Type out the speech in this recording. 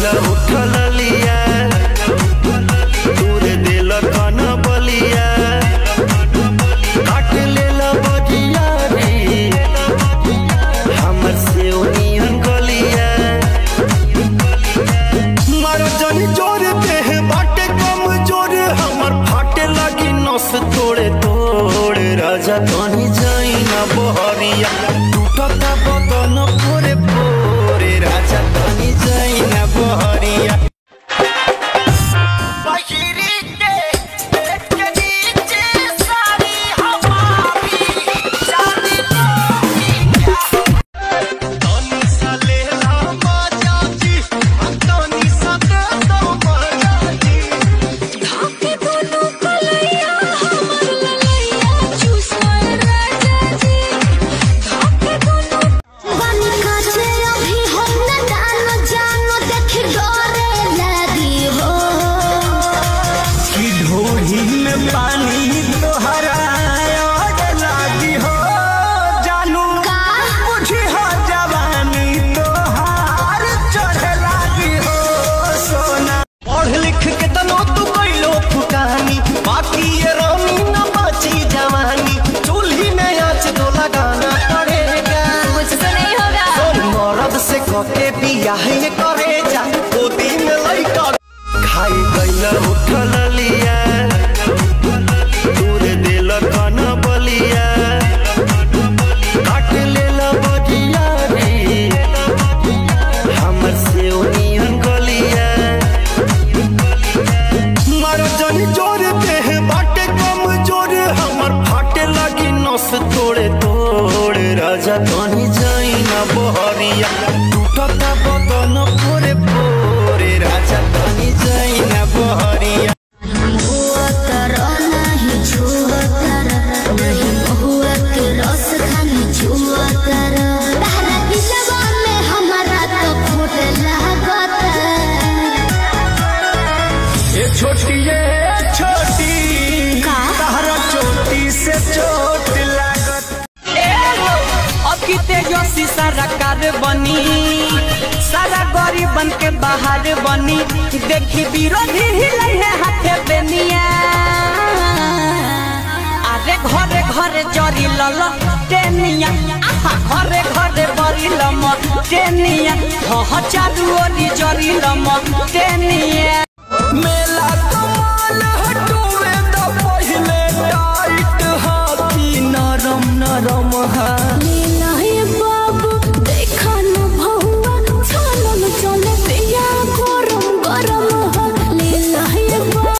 गैला उठल लिया दूर दिल कन बलिया काट लेला बजिया रे हमर से ओनियन गलिया मार जन जोर देह बाटे कम जोर हमर फाटे लगी नस तोड़े तोड़ राजा तनी जाई ना बहरिया टूटता बदन पोरे पोरे राजा तनी जाई ना बहरिया पानी तो हराया लागी हो जानू बुझी हो जवानी तो हार चढ़े लागी हो सोना पढ़ लिख के तनो तू कैलो फुटानी बाकी ये रानी न बची जवानी चूल्ही में आँच तो लगाना पड़ेगा मुझसे नहीं होगा तो मर्द से कके बियाह ये करे जा गोदी में लइका खाई गइला उठल लिया तोड़े तोड़ राजा तनी जाई ना बहरिया टूटता बदन पोरे पोरे राजा तनी जाई ना बहरिया छोटी ये छोटी तहरा चोटी से चोट तेजस्वी सारा कार बनी सारा गरीब बन के बाहर बनी देखी विरोधी हिलै है हाथे बेनिया अरे घरे घरे जरी लल टेनिया घरे घरे बरी लम टेनिया ह चारू ओरी जरी लम टेनिया मेला कमाल हटुए त पहिले टाइट हाथी नरम नरम हा